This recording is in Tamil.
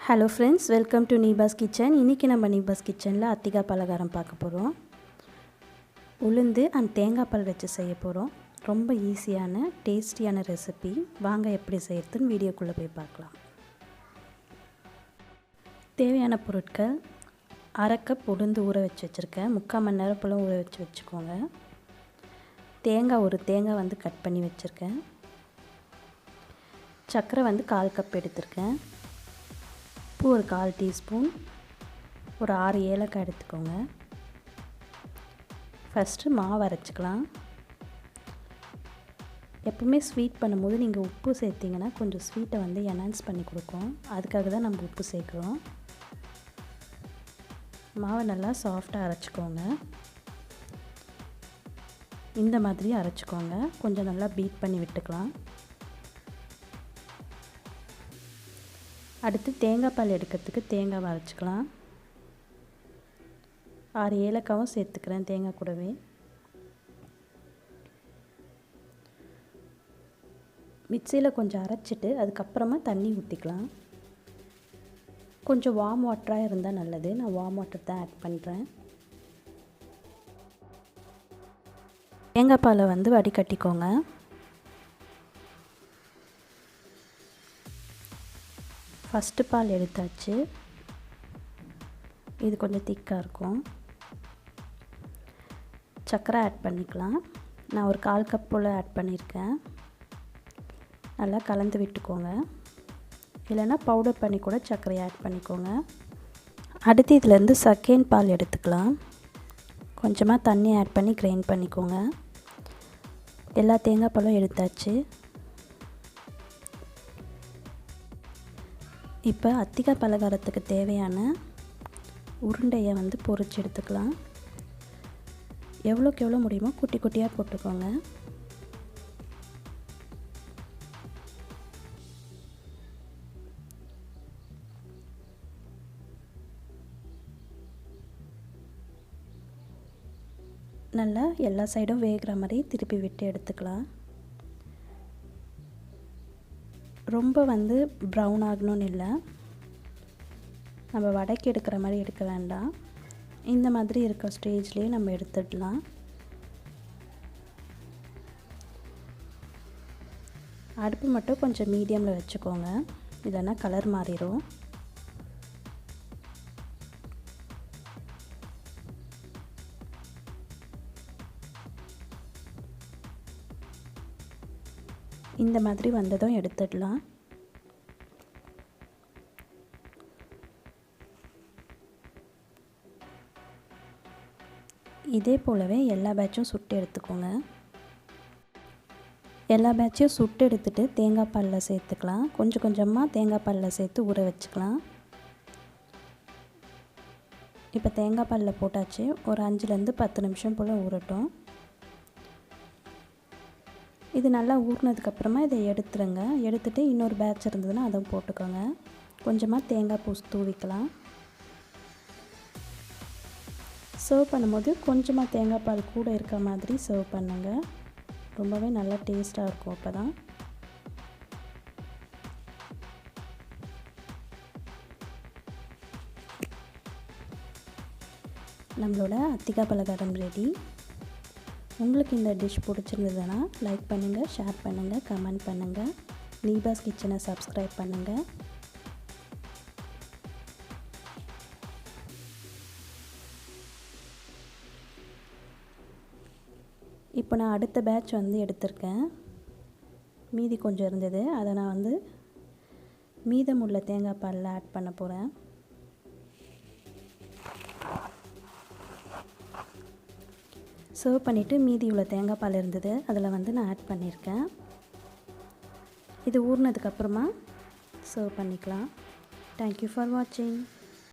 Hello friends, welcome to Niba's kitchen. இன்னைக்கு நம்ம Niba's kitchenல atthika பலகாரம் பார்க்க போறோம். உளுந்து and தேங்காய் பால் வச்சு செய்ய போறோம். ரொம்ப ஈஸியான டேஸ்டியான ரெசிபி. வாங்க எப்படி செய்யறதுன்னு வீடியோக்குள்ள போய் பார்க்கலாம். தேவையான பொருட்கள்: அரை கப் உளுந்து ஊற வச்சிருக்கேன். 3/4 மணி நேரம் போல ஊற வச்சுக்கோங்க. தேங்காய் ஒரு தேங்காய் வந்து கட் பண்ணி வச்சிருக்கேன். சக்கரை வந்து 1/4 கப் எடுத்துர்க்கேன். ஒரு 1/4 டீஸ்பூன், ஒரு 6 ஏலக்காய் எடுத்துக்கோங்க. ஃபஸ்ட்டு மாவு அரைச்சிக்கலாம். எப்பவுமே ஸ்வீட் பண்ணும்போது நீங்கள் உப்பு சேர்த்திங்கன்னா கொஞ்சம் ஸ்வீட்டை வந்து என்ஹான்ஸ் பண்ணி கொடுக்கும். அதுக்காக தான் நம்ம உப்பு சேர்க்குறோம். மாவை நல்லா சாஃப்டாக அரைச்சிக்கோங்க. இந்த மாதிரி அரைச்சிக்கோங்க. கொஞ்சம் நல்லா பீட் பண்ணி விட்டுக்கலாம். அடுத்து தேங்காய் பால் எடுக்கிறதுக்கு தேங்காய் அரைச்சிக்கலாம். 6 ஏலக்காவும் சேர்த்துக்கிறேன் தேங்காய் கூடவே. மிக்சியில் கொஞ்சம் அரைச்சிட்டு அதுக்கப்புறமா தண்ணி ஊற்றிக்கலாம். கொஞ்சம் வார்ம் வாட்டராக இருந்தால் நல்லது. நான் வார்ம் வாட்டர் தான் ஆட் பண்ணுறேன். தேங்காய் பாலை வந்து வடிகட்டிக்கோங்க. ஃபஸ்ட்டு பால் எடுத்தாச்சு. இது கொஞ்சம் திக்காக இருக்கும். சர்க்கரை ஆட் பண்ணிக்கலாம். நான் ஒரு 1/4 கப் போல் ஆட் பண்ணியிருக்கேன். நல்லா கலந்து விட்டுக்கோங்க. இல்லைன்னா பவுடர் பண்ணி கூட சர்க்கரை ஆட் பண்ணிக்கோங்க. அடுத்து இதிலேருந்து செகண்ட் பால் எடுத்துக்கலாம். கொஞ்சமாக தண்ணி ஆட் பண்ணி கிரைண்ட் பண்ணிக்கோங்க. எல்லா தேங்காய் பாலும் எடுத்தாச்சு. இப்போ அத்திக்கா பலகாரத்துக்கு தேவையான உருண்டையை வந்து பொரிச்சு எடுத்துக்கலாம். எவ்வளோக்கு எவ்வளோ முடியுமோ குட்டி குட்டியாக போட்டுக்கோங்க. நல்லா எல்லா சைடும் வேகிற மாதிரி திருப்பி விட்டு எடுத்துக்கலாம். ரொம்ப வந்து ப்ரௌன் ஆகணும்னு இல்லை. நம்ம வடைக்கு எடுக்கிற மாதிரி எடுக்க வேண்டாம். இந்த மாதிரி இருக்க ஸ்டேஜ்லேயே நம்ம எடுத்துடலாம். அடுப்பு மட்டும் கொஞ்சம் மீடியமில் வச்சுக்கோங்க. இல்லைன்னா கலர் மாறிடும். இந்த மாதிரி வந்ததும் எடுத்துடலாம். இதே போலவே எல்லா பேட்சும் சுட்டு எடுத்துக்கோங்க. எல்லா பேட்சையும் சுட்டு எடுத்துகிட்டு தேங்காய் பாலில் சேர்த்துக்கலாம். கொஞ்சம் கொஞ்சமாக தேங்காய் பாலில் சேர்த்து ஊற வச்சுக்கலாம். இப்போ தேங்காய் பாலில் போட்டாச்சு. ஒரு 5லேருந்து 10 நிமிஷம் போல் ஊறட்டும். இது நல்லா ஊறினதுக்கப்புறமா இதை எடுத்துருங்க. எடுத்துகிட்டு இன்னொரு பேட்ச் இருந்ததுன்னா அதை போட்டுக்கோங்க. கொஞ்சமாக தேங்காய் பூ தூவிக்கலாம். சர்வ் பண்ணும்போது கொஞ்சமாக தேங்காய் பால் கூட இருக்க மாதிரி சர்வ் பண்ணுங்கள். ரொம்பவே நல்லா டேஸ்ட்டாக இருக்கும். அப்போ தான் நம்மளோட அத்திக்கா பலகாரம் ரெடி. உங்களுக்கு இந்த டிஷ் பிடிச்சிருந்ததுன்னா லைக் பண்ணுங்கள், ஷேர் பண்ணுங்கள், கமெண்ட் பண்ணுங்கள். நீபாஸ் கிச்சனை சப்ஸ்கிரைப் பண்ணுங்கள். இப்போ நான் அடுத்த பேட்ச் வந்து எடுத்திருக்கேன். மீதி கொஞ்சம் இருந்தது. அதை நான் வந்து மீதமுள்ள தேங்காய் பாலில் ஆட் பண்ண போகிறேன். சர்வ் பண்ணிவிட்டு மீதி உள்ள தேங்காய் பால் இருந்தது அதில் வந்து நான் ஆட் பண்ணியிருக்கேன். இது ஊறினதுக்கப்புறமா சர்வ் பண்ணிக்கலாம். தேங்க்யூ ஃபார் வாட்சிங்.